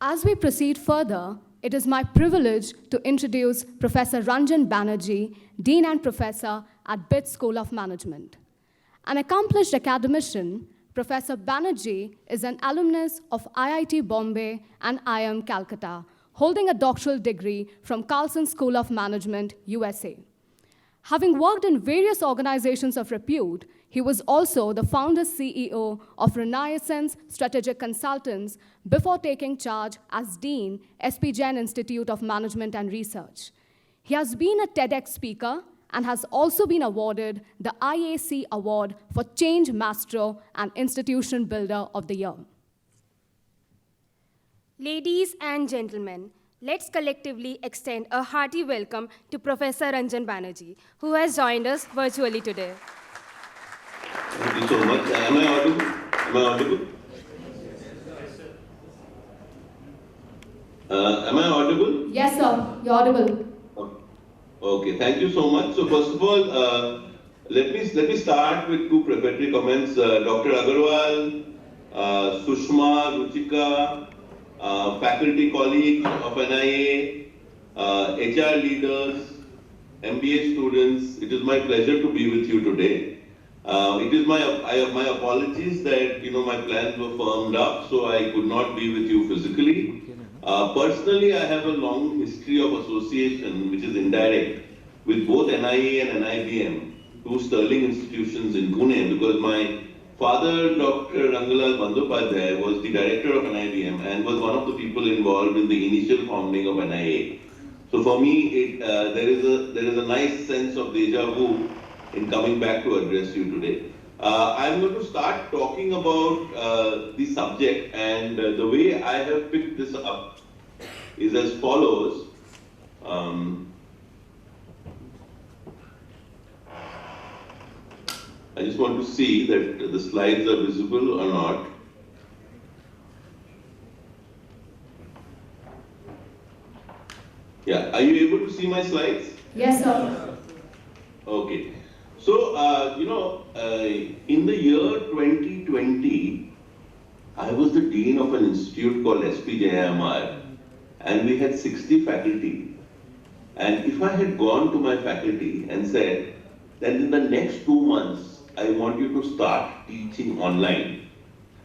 As we proceed further, it is my privilege to introduce Professor Ranjan Banerjee, Dean and Professor at BIT School of Management. An accomplished academician, Professor Banerjee is an alumnus of IIT Bombay and IIM Calcutta, holding a doctoral degree from Carlson School of Management, USA. Having worked in various organizations of repute, he was also the founder CEO of Renaissance Strategic Consultants before taking charge as Dean, SP Jain Institute of Management and Research. He has been a TEDx speaker and has also been awarded the IAC Award for Change Maestro and Institution Builder of the Year. Ladies and gentlemen, let's collectively extend a hearty welcome to Professor Ranjan Banerjee, who has joined us virtually today. Thank you so much. Am I audible? Am I audible? Am I audible? Yes, sir, you're audible. Okay, thank you so much. So first of all, let me start with two preparatory comments. Dr. Agarwal, Sushma, Ruchika, faculty colleagues of NIA, HR leaders, MBA students, it is my pleasure to be with you today. It is my apologies that my plans were firmed up, so I could not be with you physically. Personally, I have a long history of association, which is indirect, with both NIA and NIBM, two sterling institutions in Pune, because my father, Dr. Rangalal Bandyopadhyay, was the director of NIBM and was one of the people involved in the initial founding of NIA. So for me, there is a nice sense of deja vu in coming back to address you today. I'm going to start talking about the subject, and the way I have picked this up is as follows. I just want to see that the slides are visible or not. Yeah, are you able to see my slides? Yes, sir. Okay. So, in the year 2020, I was the dean of an institute called SPJIMR, and we had 60 faculty. And if I had gone to my faculty and said that in the next 2 months, I want you to start teaching online,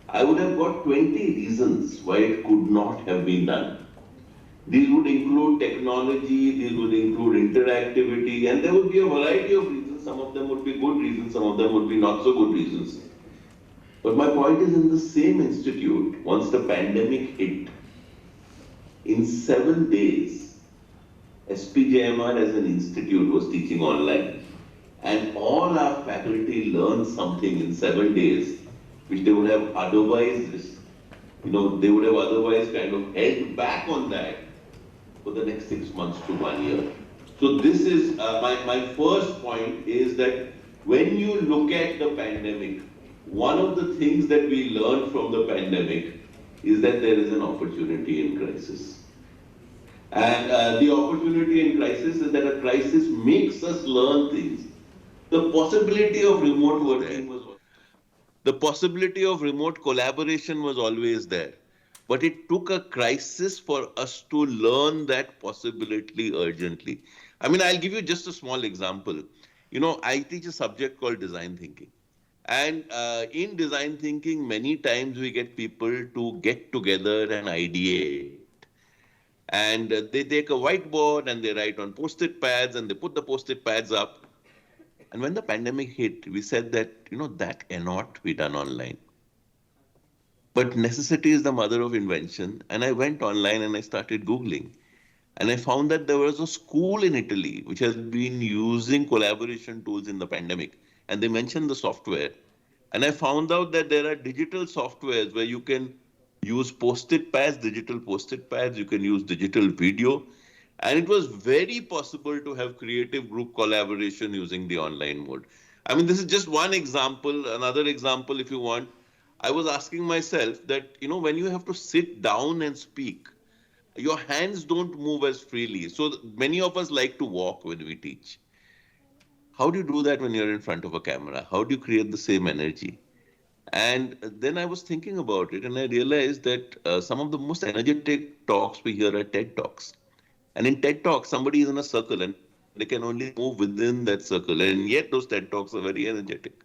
I would have got 20 reasons why it could not have been done. These would include technology, these would include interactivity, and there would be a variety of reasons. Some of them would be good reasons, some of them would be not so good reasons. But my point is, in the same institute, once the pandemic hit, in 7 days, SPJIMR as an institute was teaching online. And all our faculty learned something in 7 days, which they would have otherwise, they would have otherwise kind of held back on that for the next 6 months to 1 year. So this is, my first point is that when you look at the pandemic, one of the things that we learned from the pandemic is that there is an opportunity in crisis. And the opportunity in crisis is that a crisis makes us learn things. The possibility of remote working the possibility of remote collaboration was always there. But it took a crisis for us to learn that possibility urgently. I mean, I'll give you just a small example. I teach a subject called design thinking. And in design thinking, many times we get people to get together and ideate. And they take a whiteboard and they write on post-it pads and they put the post-it pads up. And when the pandemic hit, we said that, that cannot be done online. But necessity is the mother of invention. And I went online and I started Googling. And I found that there was a school in Italy which has been using collaboration tools in the pandemic. And they mentioned the software. And I found out that there are digital softwares where you can use post-it pads, digital post-it pads, you can use digital video. And it was very possible to have creative group collaboration using the online mode. I mean, this is just one example. Another example, if you want, I was asking myself that, when you have to sit down and speak, your hands don't move as freely. So many of us like to walk when we teach. How do you do that when you're in front of a camera? How do you create the same energy? And then I was thinking about it and I realized that some of the most energetic talks we hear are TED Talks. And in TED Talks, somebody is in a circle and they can only move within that circle. And yet those TED Talks are very energetic.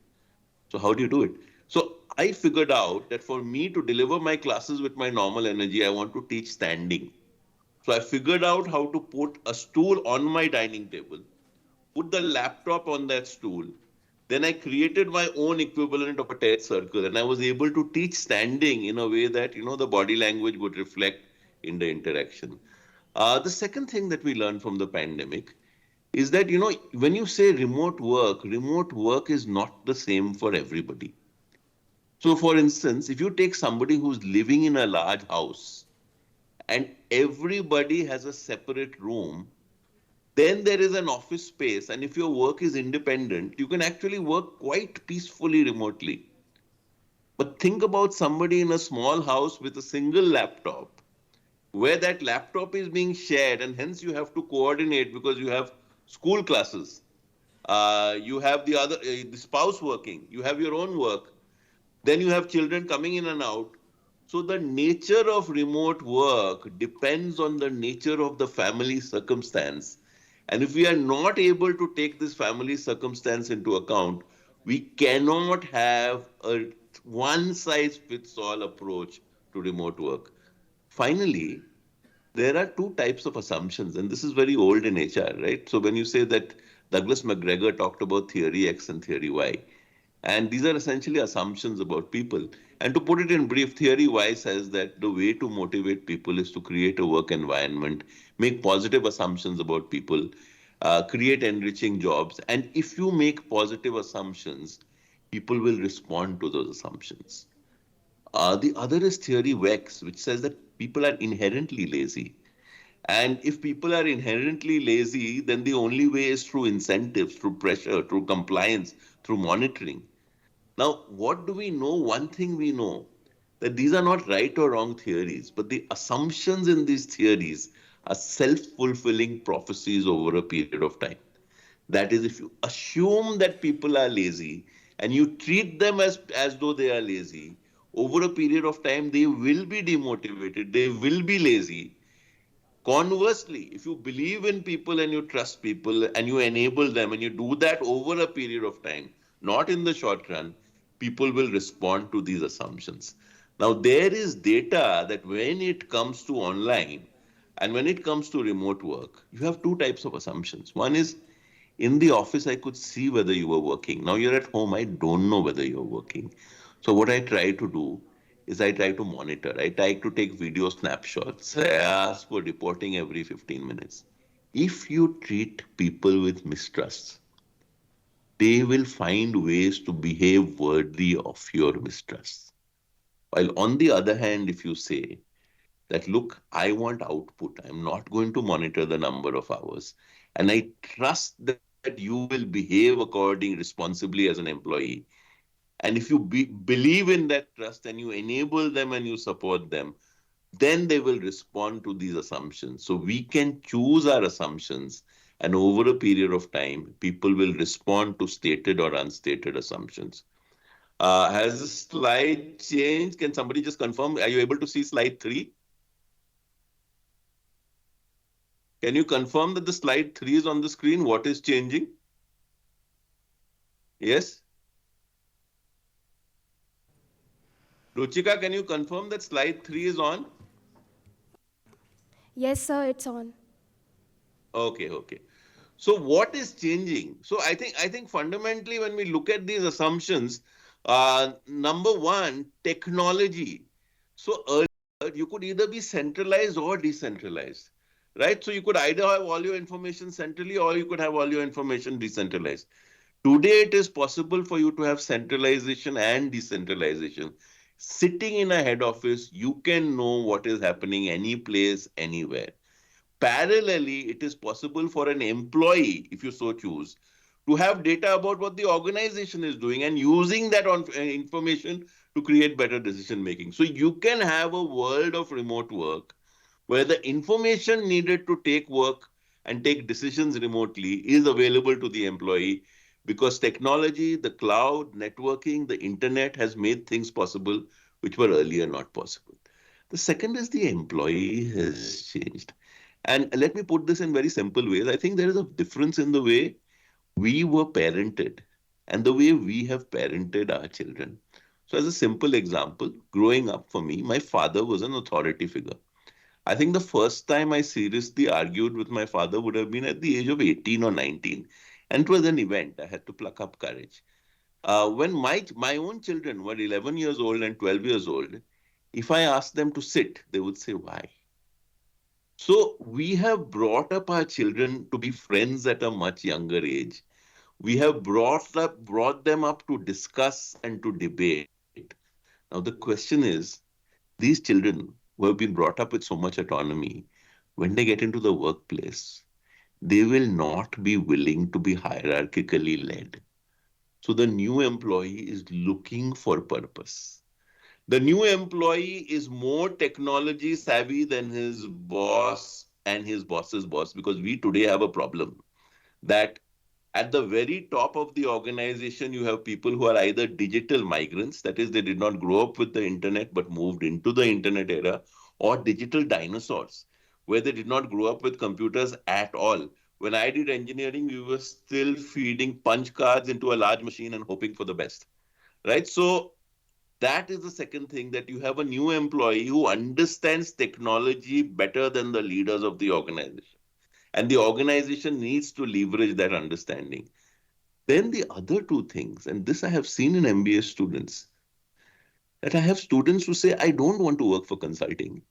So how do you do it? So I figured out that for me to deliver my classes with my normal energy, I want to teach standing. So I figured out how to put a stool on my dining table, put the laptop on that stool. Then I created my own equivalent of a TED circle, and I was able to teach standing in a way that the body language would reflect in the interaction. The second thing that we learned from the pandemic is that when you say remote work is not the same for everybody. So, for instance, if you take somebody who's living in a large house and everybody has a separate room, then there is an office space. And if your work is independent, you can actually work quite peacefully remotely. But think about somebody in a small house with a single laptop, where that laptop is being shared, and hence you have to coordinate because you have school classes, you have the spouse working, you have your own work, then you have children coming in and out. So the nature of remote work depends on the nature of the family circumstance. And if we are not able to take this family circumstance into account, we cannot have a one size fits all approach to remote work. Finally, there are two types of assumptions, and this is very old in HR, right? So when you say that Douglas McGregor talked about theory X and theory Y, and these are essentially assumptions about people. And to put it in brief, theory Y says that the way to motivate people is to create a work environment, make positive assumptions about people, create enriching jobs. And if you make positive assumptions, people will respond to those assumptions. The other is theory X, which says that people are inherently lazy. And if people are inherently lazy, then the only way is through incentives, through pressure, through compliance, through monitoring. Now, what do we know? One thing we know that these are not right or wrong theories, but the assumptions in these theories are self fulfilling prophecies over a period of time. That is, if you assume that people are lazy and you treat them as though they are lazy, over a period of time, they will be demotivated, they will be lazy. Conversely, if you believe in people and you trust people and you enable them and you do that over a period of time, not in the short run, people will respond to these assumptions. Now, there is data that when it comes to online and when it comes to remote work, you have two types of assumptions. One is in the office, I could see whether you were working. Now you're at home, I don't know whether you're working. So what I try to do is I try to monitor. I try to take video snapshots. I ask for reporting every 15 minutes. If you treat people with mistrust, they will find ways to behave worthy of your mistrust. While on the other hand, if you say that, look, I want output, I'm not going to monitor the number of hours, and I trust that you will behave according responsibly as an employee, and if you believe in that trust and you enable them and you support them, then they will respond to these assumptions. So we can choose our assumptions, and over a period of time, people will respond to stated or unstated assumptions. Has the slide changed? Can somebody just confirm? Are you able to see slide 3? Can you confirm that the slide 3 is on the screen? What is changing? Yes? Ruchika, can you confirm that slide 3 is on? Yes, sir, it's on. Okay, okay. So what is changing? So I think fundamentally when we look at these assumptions, number one, technology. So earlier you could either be centralized or decentralized, right? So you could either have all your information centrally or you could have all your information decentralized. Today it is possible for you to have centralization and decentralization. Sitting in a head office, you can know what is happening any place, anywhere. Parallelly, it is possible for an employee, if you so choose, to have data about what the organization is doing and using that information to create better decision making. So you can have a world of remote work where the information needed to take work and take decisions remotely is available to the employee, because technology, the cloud, networking, the internet has made things possible which were earlier not possible. The second is the employee has changed. And let me put this in very simple ways. I think there is a difference in the way we were parented and the way we have parented our children. So, as a simple example, growing up for me, my father was an authority figure. I think the first time I seriously argued with my father would have been at the age of 18 or 19. And it was an event. I had to pluck up courage. When my own children were 11 years old and 12 years old, if I asked them to sit, they would say, why? So we have brought up our children to be friends at a much younger age. We have brought them up to discuss and to debate. Now the question is, these children who have been brought up with so much autonomy, when they get into the workplace, they will not be willing to be hierarchically led. So the new employee is looking for purpose. The new employee is more technology savvy than his boss and his boss's boss, because we today have a problem that at the very top of the organization, you have people who are either digital migrants, that is, they did not grow up with the internet but moved into the internet era, or digital dinosaurs, where they did not grow up with computers at all. When I did engineering, we were still feeding punch cards into a large machine and hoping for the best, right? So that is the second thing, that you have a new employee who understands technology better than the leaders of the organization. And the organization needs to leverage that understanding. Then the other two things, and this I have seen in MBA students, that I have students who say, I don't want to work for consulting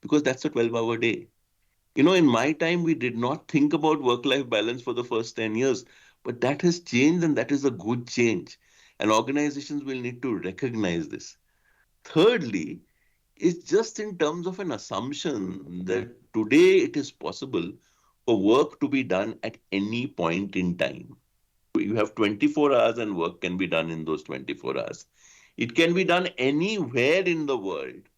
because that's a 12-hour day. In my time, we did not think about work life balance for the first 10 years, but that has changed and that is a good change. And organizations will need to recognize this. Thirdly, is just in terms of an assumption that today it is possible for work to be done at any point in time. You have 24 hours and work can be done in those 24 hours. It can be done anywhere in the world,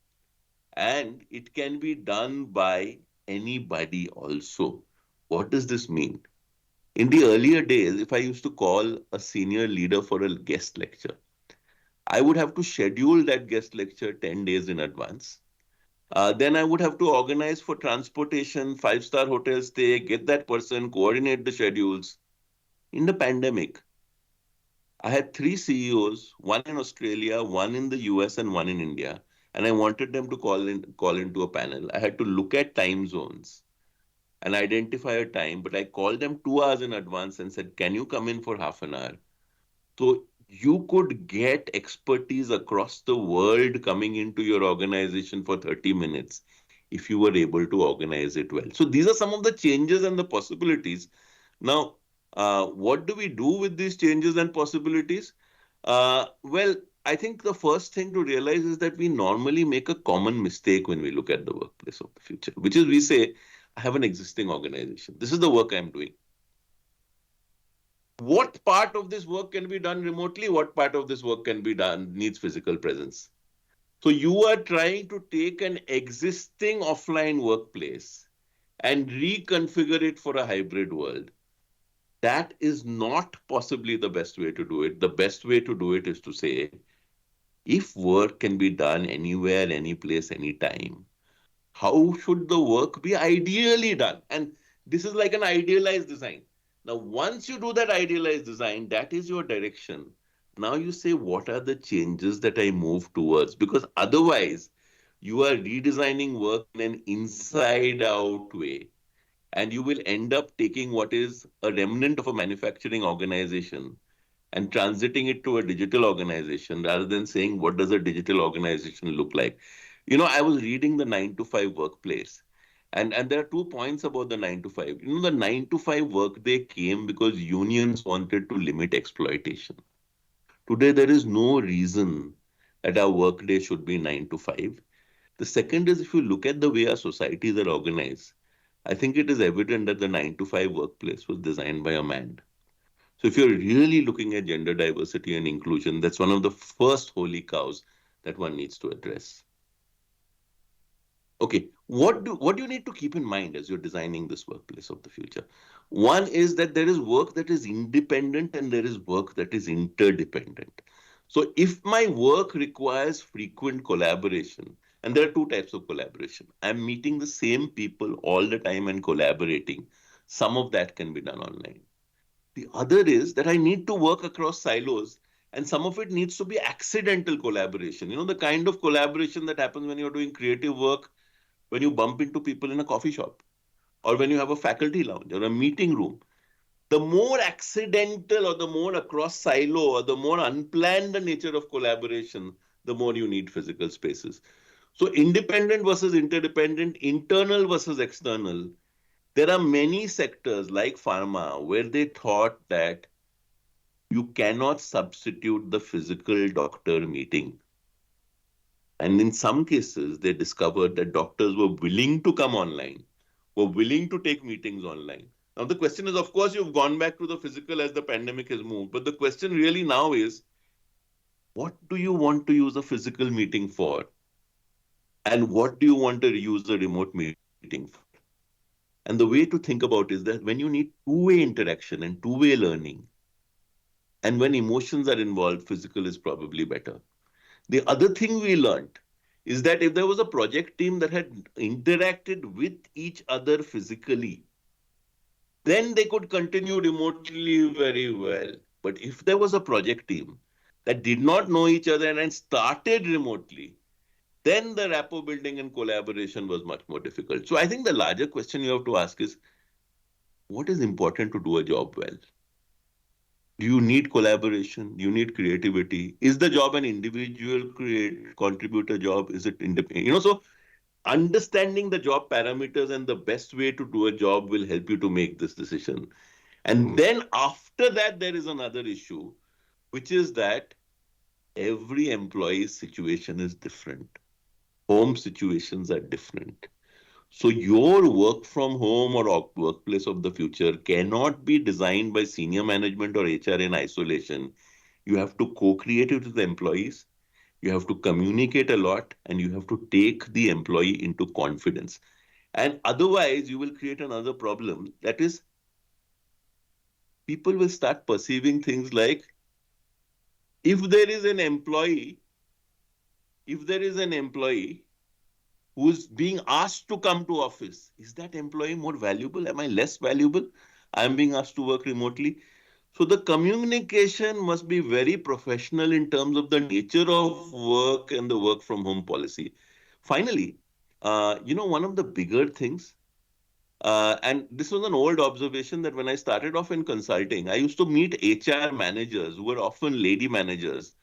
and it can be done by anybody also. What does this mean? In the earlier days, if I used to call a senior leader for a guest lecture, I would have to schedule that guest lecture 10 days in advance. Then I would have to organize for transportation, five-star hotel stay, get that person, coordinate the schedules. In the pandemic, I had three CEOs, one in Australia, one in the US, and one in India, and I wanted them to call into a panel. I had to look at time zones and identify a time, but I called them 2 hours in advance and said, "Can you come in for half an hour?" So you could get expertise across the world coming into your organization for 30 minutes if you were able to organize it well. So these are some of the changes and the possibilities. Now, what do we do with these changes and possibilities? Well, I think the first thing to realize is that we normally make a common mistake when we look at the workplace of the future, which is we say, I have an existing organization. This is the work I'm doing. What part of this work can be done remotely? What part of this work can be done needs physical presence? So you are trying to take an existing offline workplace and reconfigure it for a hybrid world. That is not possibly the best way to do it. The best way to do it is to say, if work can be done anywhere, any place, anytime, how should the work be ideally done? And this is like an idealized design. Now, once you do that idealized design, that is your direction. Now you say, what are the changes that I move towards? Because otherwise, you are redesigning work in an inside out way. And you will end up taking what is a remnant of a manufacturing organization and transiting it to a digital organization rather than saying, what does a digital organization look like? I was reading the 9 to 5 workplace, and there are 2 points about the 9 to 5. The 9 to 5 workday came because unions wanted to limit exploitation. Today, there is no reason that our workday should be 9 to 5. The second is, if you look at the way our societies are organized, I think it is evident that the 9 to 5 workplace was designed by a man. So if you're really looking at gender diversity and inclusion, that's one of the first holy cows that one needs to address. Okay, what do you need to keep in mind as you're designing this workplace of the future? One is that there is work that is independent and there is work that is interdependent. So if my work requires frequent collaboration, and there are two types of collaboration, I'm meeting the same people all the time and collaborating. Some of that can be done online. The other is that I need to work across silos, and some of it needs to be accidental collaboration. You know, the kind of collaboration that happens when you're doing creative work, when you bump into people in a coffee shop, or when you have a faculty lounge or a meeting room. The more accidental or the more across silo or the more unplanned the nature of collaboration, the more you need physical spaces. So, independent versus interdependent, internal versus external. There are many sectors like pharma where they thought that you cannot substitute the physical doctor meeting. And in some cases, they discovered that doctors were willing to come online, were willing to take meetings online. Now, the question is, of course, you've gone back to the physical as the pandemic has moved. But the question really now is, what do you want to use a physical meeting for? And what do you want to use a remote meeting for? And the way to think about it is that when you need two-way interaction and two-way learning, and when emotions are involved, physical is probably better. The other thing we learned is that if there was a project team that had interacted with each other physically, then they could continue remotely very well. But if there was a project team that did not know each other and started remotely, then the rapport building and collaboration was much more difficult. So I think the larger question you have to ask is, what is important to do a job well? Do you need collaboration? Do you need creativity? Is the job an individual create contributor job? Is it independent? So understanding the job parameters and the best way to do a job will help you to make this decision. And then after that, there is another issue, which is that every employee's situation is different. Home situations are different. So your work from home or workplace of the future cannot be designed by senior management or HR in isolation. You have to co-create it with the employees. You have to communicate a lot and you have to take the employee into confidence. And otherwise, you will create another problem. That is, people will start perceiving things like if there is an employee, if there is an employee who's being asked to come to office, is that employee more valuable? Am I less valuable? I'm being asked to work remotely. So the communication must be very professional in terms of the nature of work and the work from home policy. Finally, one of the bigger things, and this was an old observation that when I started off in consulting, I used to meet HR managers who were often lady managers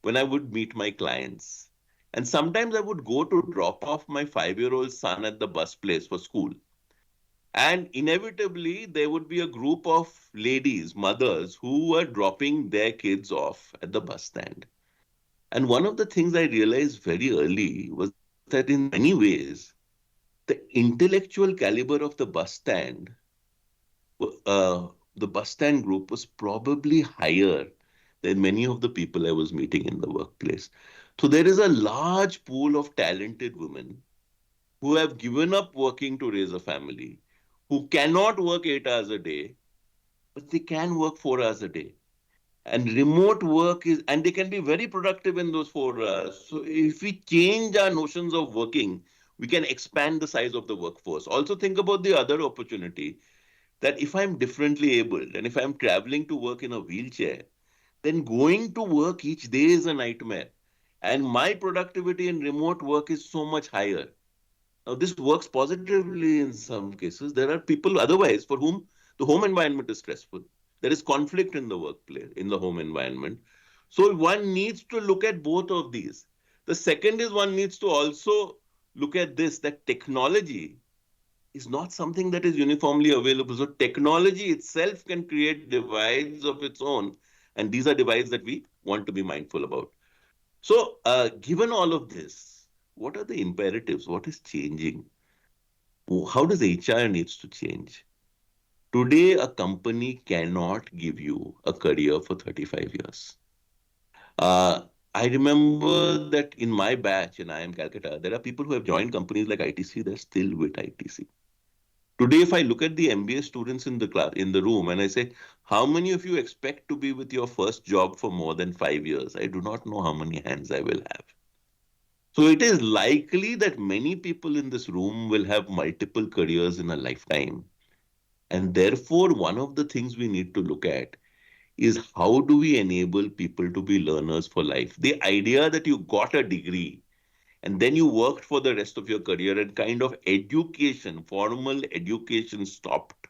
when I would meet my clients. And sometimes I would go to drop off my 5-year-old son at the bus place for school. And inevitably, there would be a group of ladies, mothers, who were dropping their kids off at the bus stand. And one of the things I realized very early was that in many ways, the intellectual caliber of the bus stand group was probably higher than many of the people I was meeting in the workplace. So there is a large pool of talented women who have given up working to raise a family, who cannot work 8 hours a day, but they can work 4 hours a day. And remote work is, and they can be very productive in those 4 hours. So if we change our notions of working, we can expand the size of the workforce. Also, think about the other opportunity that if I'm differently abled and if I'm traveling to work in a wheelchair, then going to work each day is a nightmare. And my productivity in remote work is so much higher. Now, this works positively in some cases. There are people otherwise for whom the home environment is stressful. There is conflict in the workplace, in the home environment. So one needs to look at both of these. The second is one needs to also look at this, that technology is not something that is uniformly available. So technology itself can create divides of its own. And these are divides that we want to be mindful about. So given all of this, what are the imperatives? What is changing? How does HR needs to change? Today, a company cannot give you a career for 35 years. I remember that in my batch in IIM Calcutta, there are people who have joined companies like ITC, they're still with ITC. Today, if I look at the MBA students in the class, in the room, and I say, how many of you expect to be with your first job for more than 5 years? I do not know how many hands I will have. So it is likely that many people in this room will have multiple careers in a lifetime. And therefore, one of the things we need to look at is how do we enable people to be learners for life? The idea that you got a degree and then you worked for the rest of your career and kind of education, formal education stopped.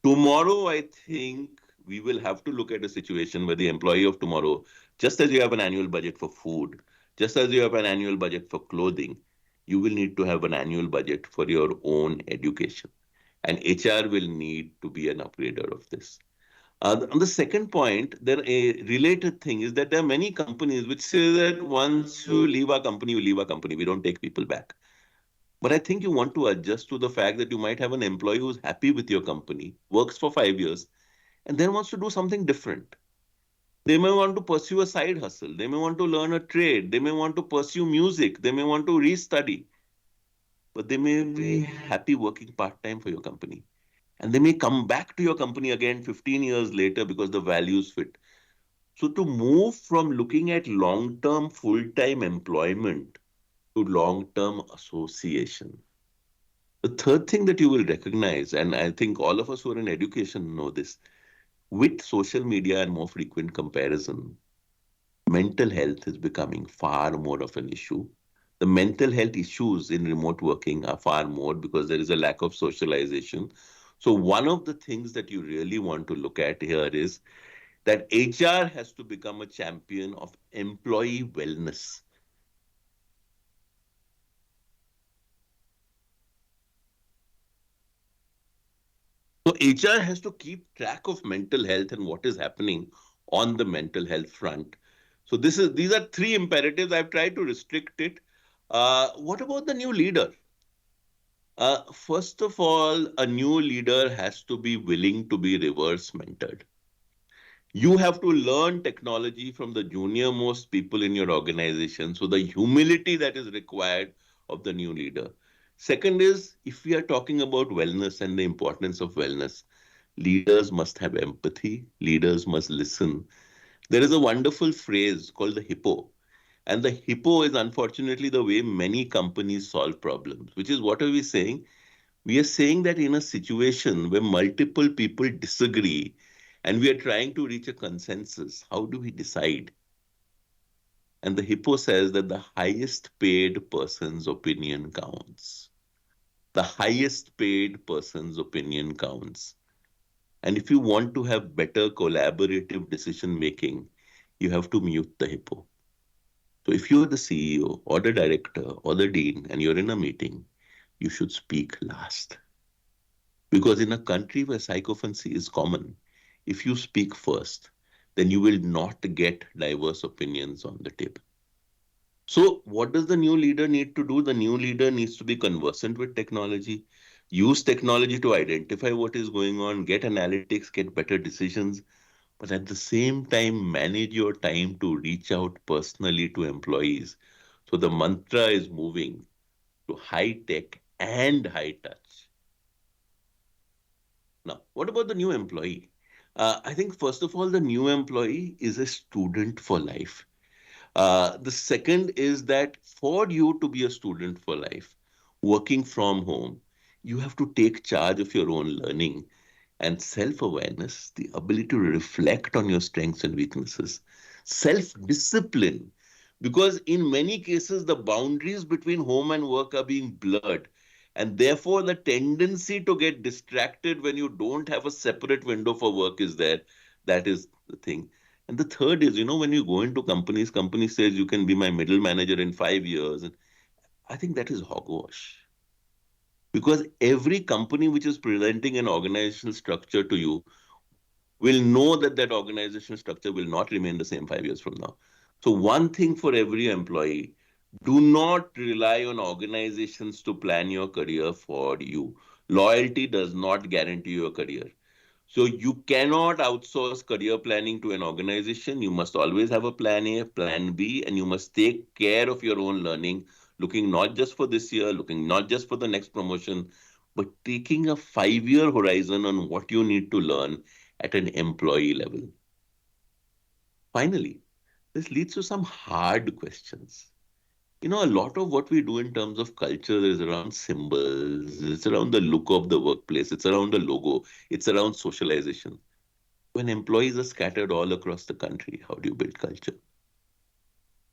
Tomorrow, I think we will have to look at a situation where the employee of tomorrow, just as you have an annual budget for food, just as you have an annual budget for clothing, you will need to have an annual budget for your own education. And HR will need to be an upgrader of this. On the second point, there a related thing is that there are many companies which say that once you leave our company, you leave our company. We don't take people back. But I think you want to adjust to the fact that you might have an employee who's happy with your company, works for 5 years, and then wants to do something different. They may want to pursue a side hustle. They may want to learn a trade. They may want to pursue music. They may want to restudy. But they may be happy working part time for your company. And they may come back to your company again 15 years later because the values fit. So, to move from looking at long term full time employment to long term association. The third thing that you will recognize, and I think all of us who are in education know this, with social media and more frequent comparison, mental health is becoming far more of an issue. The mental health issues in remote working are far more because there is a lack of socialization. So, one of the things that you really want to look at here is that HR has to become a champion of employee wellness. So HR has to keep track of mental health and what is happening on the mental health front. So these are three imperatives. I've tried to restrict it. What about the new leader? First of all, a new leader has to be willing to be reverse mentored. You have to learn technology from the junior most people in your organization. So the humility that is required of the new leader. Second is, if we are talking about wellness and the importance of wellness, leaders must have empathy. Leaders must listen. There is a wonderful phrase called the hippo. And the hippo is unfortunately the way many companies solve problems, which is what are we saying? We are saying that in a situation where multiple people disagree and we are trying to reach a consensus, how do we decide? And the hippo says that the highest paid person's opinion counts. The highest paid person's opinion counts. And if you want to have better collaborative decision making, you have to mute the hippo. So if you're the CEO or the director or the dean and you're in a meeting, you should speak last. Because in a country where psychophancy is common, if you speak first, then you will not get diverse opinions on the table. So, what does the new leader need to do? The new leader needs to be conversant with technology, use technology to identify what is going on, get analytics, get better decisions, but at the same time, manage your time to reach out personally to employees. So, the mantra is moving to high tech and high touch. Now, what about the new employee? I think, first of all, the new employee is a student for life. The second is that for you to be a student for life, working from home, you have to take charge of your own learning and self awareness, the ability to reflect on your strengths and weaknesses, self discipline. Because in many cases, the boundaries between home and work are being blurred. And therefore, the tendency to get distracted when you don't have a separate window for work is there. That is the thing. And the third is, when you go into companies, company says you can be my middle manager in 5 years. And I think that is hogwash. Because every company which is presenting an organizational structure to you will know that that organizational structure will not remain the same 5 years from now. So, one thing for every employee, do not rely on organizations to plan your career for you. Loyalty does not guarantee your career. So you cannot outsource career planning to an organization. You must always have a plan A, plan B, and you must take care of your own learning, looking not just for this year, looking not just for the next promotion, but taking a 5-year horizon on what you need to learn at an employee level. Finally, this leads to some hard questions. A lot of what we do in terms of culture is around symbols, it's around the look of the workplace, it's around the logo, it's around socialization. When employees are scattered all across the country, how do you build culture?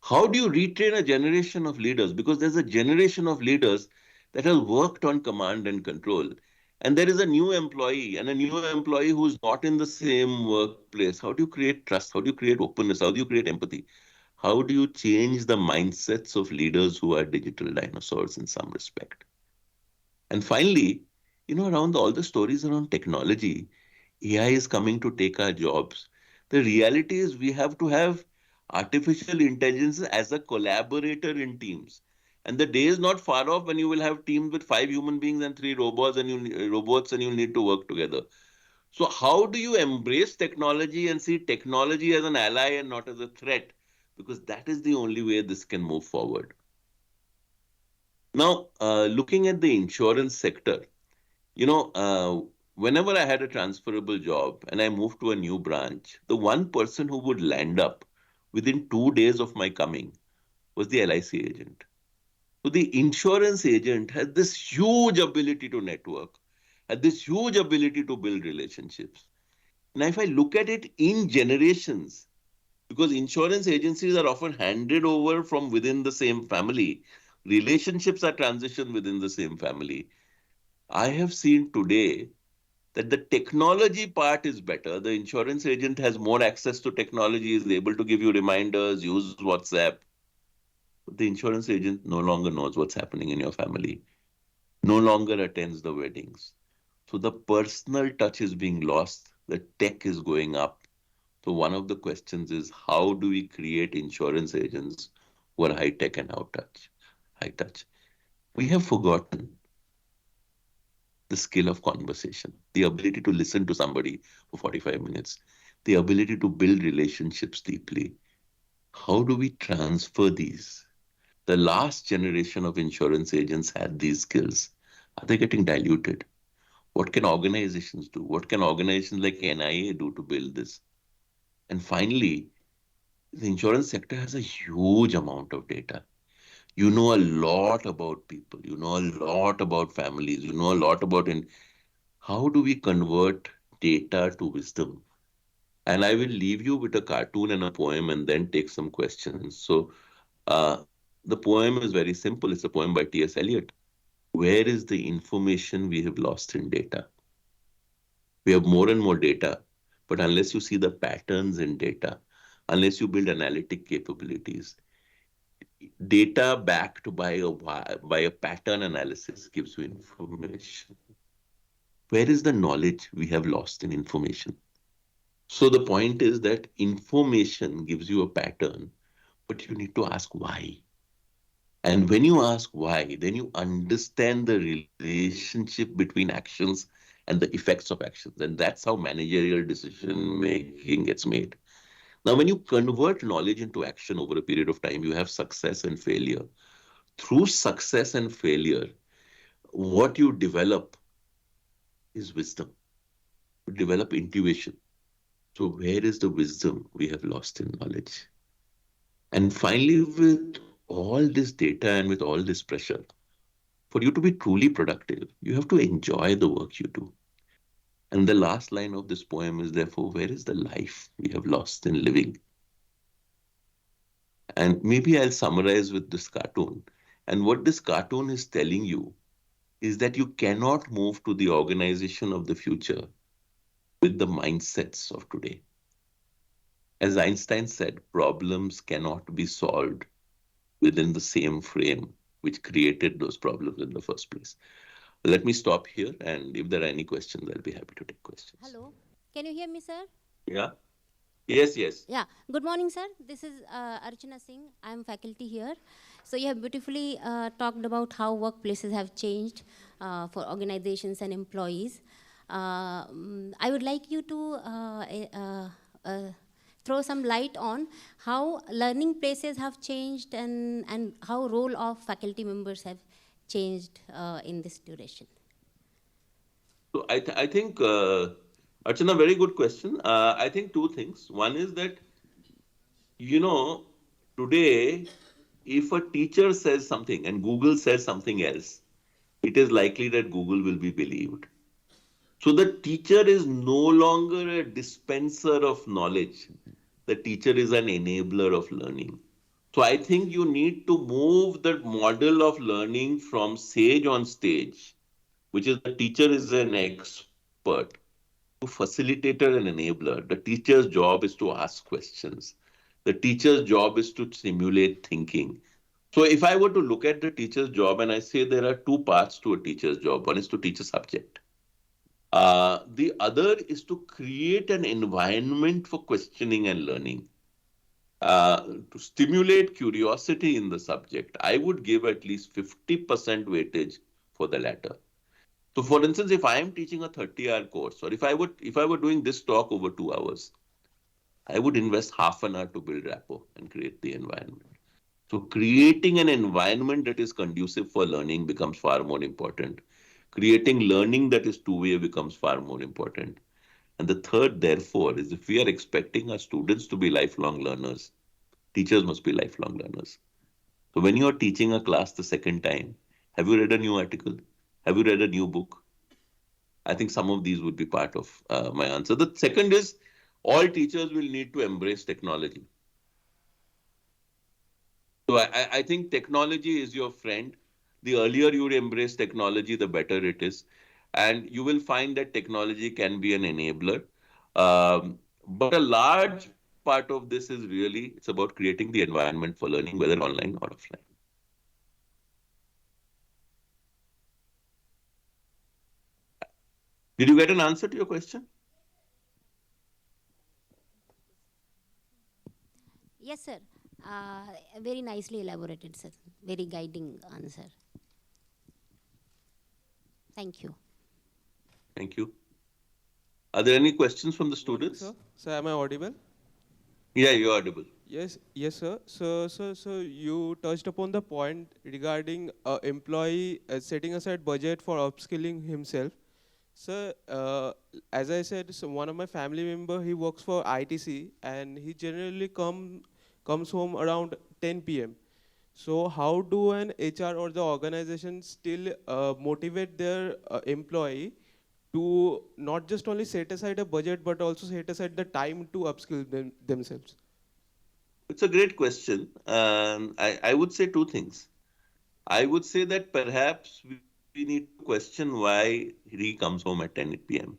How do you retrain a generation of leaders? Because there's a generation of leaders that has worked on command and control. And there is a new employee and a new employee who's not in the same workplace. How do you create trust? How do you create openness? How do you create empathy? How do you change the mindsets of leaders who are digital dinosaurs in some respect? And finally, around all the stories around technology, AI is coming to take our jobs. The reality is we have to have artificial intelligence as a collaborator in teams. And the day is not far off when you will have teams with 5 human beings and 3 robots, and you need to work together. So how do you embrace technology and see technology as an ally and not as a threat? Because that is the only way this can move forward. Now, looking at the insurance sector, whenever I had a transferable job and I moved to a new branch, the one person who would land up within 2 days of my coming was the LIC agent. So the insurance agent had this huge ability to network, had this huge ability to build relationships. Now, if I look at it in generations, because insurance agencies are often handed over from within the same family, relationships are transitioned within the same family. I have seen today that the technology part is better. The insurance agent has more access to technology, is able to give you reminders, use WhatsApp. But the insurance agent no longer knows what's happening in your family, no longer attends the weddings. So the personal touch is being lost, the tech is going up. So one of the questions is how do we create insurance agents who are high tech and high touch? High touch. We have forgotten the skill of conversation, the ability to listen to somebody for 45 minutes, the ability to build relationships deeply. How do we transfer these? The last generation of insurance agents had these skills. Are they getting diluted? What can organizations do? What can organizations like NIA do to build this? And finally, the insurance sector has a huge amount of data. You know a lot about people, you know a lot about families, you know a lot about how do we convert data to wisdom? And I will leave you with a cartoon and a poem and then take some questions. So, the poem is very simple. It's a poem by T.S. Eliot. Where is the information we have lost in data? We have more and more data, but unless you see the patterns in data, unless you build analytic capabilities, data backed by a pattern analysis gives you information. Where is the knowledge we have lost in information? So the point is that information gives you a pattern, but you need to ask why. And when you ask why, then you understand the relationship between actions and the effects of actions. And that's how managerial decision making gets made. Now, when you convert knowledge into action over a period of time, you have success and failure. Through success and failure, what you develop is wisdom. You develop intuition. So, where is the wisdom we have lost in knowledge? And finally, with all this data and with all this pressure, for you to be truly productive, you have to enjoy the work you do. And the last line of this poem is therefore, where is the life we have lost in living? And maybe I'll summarize with this cartoon. And what this cartoon is telling you is that you cannot move to the organization of the future with the mindsets of today. As Einstein said, problems cannot be solved within the same frame which created those problems in the first place. Let me stop here, and if there are any questions, I'll be happy to take questions. Hello, can you hear me, sir? Yeah. Yes, yes. Yeah, good morning, sir. This is Archana Singh. I am faculty here. So you have beautifully talked about how workplaces have changed for organizations and employees. I would like you to throw some light on how learning places have changed and how role of faculty members have changed in this duration. So I think, Archana, very good question. I think two things. One is that, you know, today, if a teacher says something and Google says something else, it is likely that Google will be believed. So the teacher is no longer a dispenser of knowledge. The teacher is an enabler of learning. So I think you need to move the model of learning from sage on stage, which is the teacher is an expert, to facilitator and enabler. The teacher's job is to ask questions. The teacher's job is to simulate thinking. So if I were to look at the teacher's job and I say there are two parts to a teacher's job, one is to teach a subject. The other is to create an environment for questioning and learning. To stimulate curiosity in the subject, I would give at least 50% weightage for the latter. So, for instance, if I am teaching a 30-hour course, or if I were doing this talk over 2 hours, I would invest half an hour to build rapport and create the environment. So, creating an environment that is conducive for learning becomes far more important. Creating learning that is two-way becomes far more important. And the third, therefore, is if we are expecting our students to be lifelong learners, teachers must be lifelong learners. So when you are teaching a class the second time, have you read a new article? Have you read a new book? I think some of these would be part of my answer. The second is all teachers will need to embrace technology. So I think technology is your friend. The earlier you embrace technology, the better it is. And you will find that technology can be an enabler. But a large part of this is really, it's about creating the environment for learning, whether online or offline. Did you get an answer to your question? Yes, sir. Very nicely elaborated, sir. Very guiding answer. Thank you. Thank you. Are there any questions from the Morning, students? sir. Sir, am I audible? Yeah, you're audible. Yes, sir. So you touched upon the point regarding employee setting aside budget for upskilling himself. Sir, as I said, so one of my family member, he works for ITC and he generally comes home around 10 p.m. So how do an HR or the organization still motivate their employee to not just only set aside a budget but also set aside the time to upskill themselves? It's a great question. I would say two things. I would say that perhaps we need to question why he comes home at 10 p.m.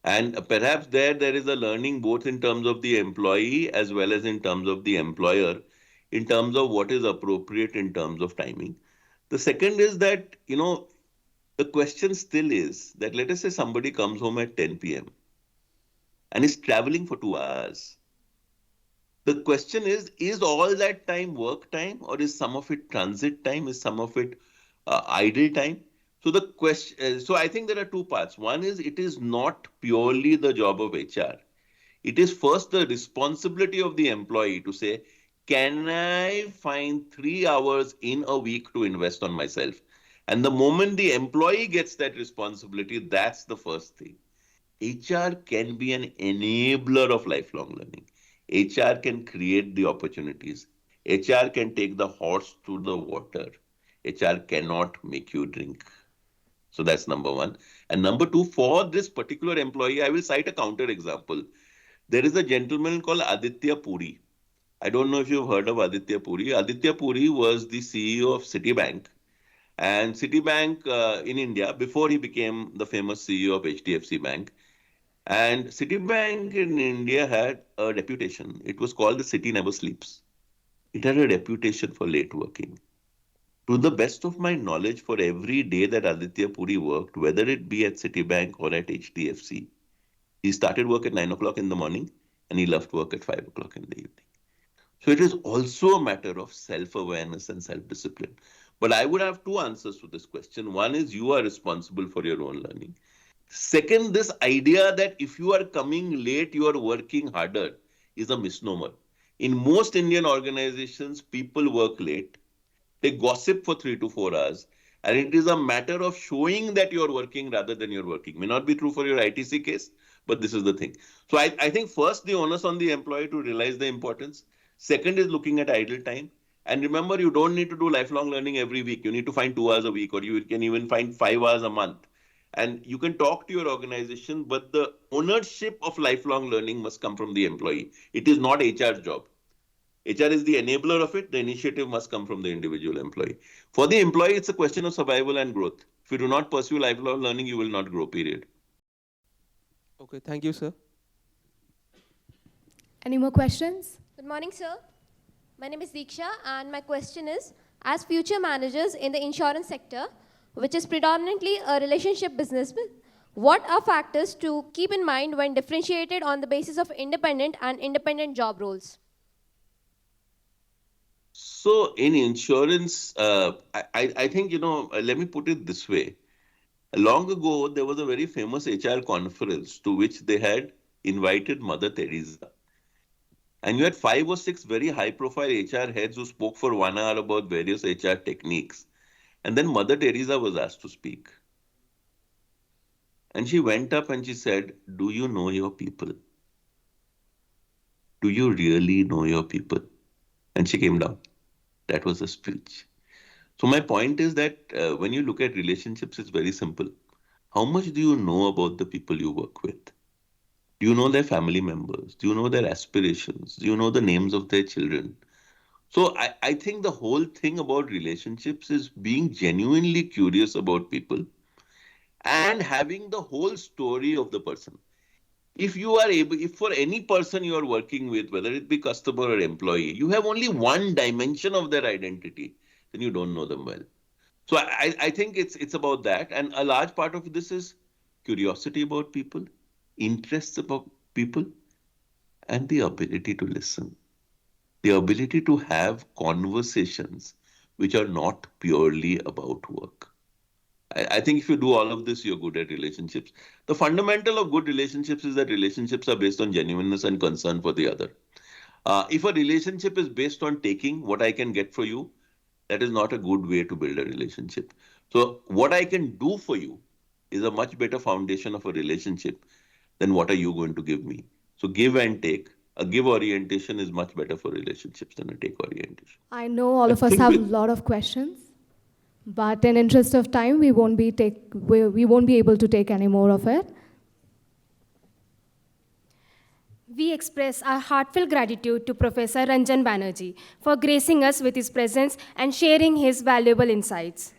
And perhaps there is a learning both in terms of the employee as well as in terms of the employer, in terms of what is appropriate in terms of timing. The second is that, the question still is that let us say somebody comes home at 10 p.m. and is traveling for 2 hours. The question is all that time work time or is some of it transit time? Is some of it idle time? So the question, so I think there are two parts. One is it is not purely the job of HR. It is first the responsibility of the employee to say, can I find 3 hours in a week to invest on myself? And the moment the employee gets that responsibility, that's the first thing. HR can be an enabler of lifelong learning. HR can create the opportunities. HR can take the horse to the water. HR cannot make you drink. So that's number one. And number two, for this particular employee, I will cite a counter example. There is a gentleman called Aditya Puri. I don't know if you've heard of Aditya Puri. Aditya Puri was the CEO of Citibank. And Citibank in India, before he became the famous CEO of HDFC Bank, and Citibank in India had a reputation. It was called the city never sleeps. It had a reputation for late working. To the best of my knowledge, for every day that Aditya Puri worked, whether it be at Citibank or at HDFC, he started work at 9 o'clock in the morning and he left work at 5 o'clock in the evening. So it is also a matter of self-awareness and self-discipline. But I would have two answers to this question. One is you are responsible for your own learning. Second, this idea that if you are coming late, you are working harder is a misnomer. In most Indian organizations, people work late, they gossip for 3 to 4 hours, And it is a matter of showing that you're working rather than you're working. May not be true for your ITC case, but this is the thing. So I think first the onus on the employee to realize the importance. Second is looking at idle time. And remember, you don't need to do lifelong learning every week. You need to find 2 hours a week, or you can even find 5 hours a month. And you can talk to your organization, but the ownership of lifelong learning must come from the employee. It is not HR's job. HR is the enabler of it. The initiative must come from the individual employee. For the employee, it's a question of survival and growth. If you do not pursue lifelong learning, you will not grow, period. Okay, thank you, sir. Any more questions? Good morning, sir. My name is Diksha, and my question is, as future managers in the insurance sector, which is predominantly a relationship business, what are factors to keep in mind when differentiated on the basis of independent and independent job roles? So in insurance, I think, let me put it this way. Long ago, there was a very famous HR conference to which they had invited Mother Teresa. And you had 5 or 6 very high-profile HR heads who spoke for 1 hour about various HR techniques. And then Mother Teresa was asked to speak. And she went up and she said, "Do you know your people? Do you really know your people?" And she came down. That was the speech. So my point is that when you look at relationships, it's very simple. How much do you know about the people you work with? Do you know their family members? Do you know their aspirations? Do you know the names of their children? So I think the whole thing about relationships is being genuinely curious about people and having the whole story of the person. If you are able, if for any person you are working with, whether it be customer or employee, you have only one dimension of their identity, then you don't know them well. So I think it's about that. And a large part of this is curiosity about people, interests about people, and the ability to listen. The ability to have conversations which are not purely about work. I think if you do all of this, you're good at relationships. The fundamental of good relationships is that relationships are based on genuineness and concern for the other. If a relationship is based on taking what I can get for you, that is not a good way to build a relationship. So what I can do for you is a much better foundation of a relationship than what are you going to give me. So give and take. A give orientation is much better for relationships than a take orientation. I know all of us have a lot of questions, but in interest of time, we won't be able to take any more of it. We express our heartfelt gratitude to Professor Ranjan Banerjee for gracing us with his presence and sharing his valuable insights.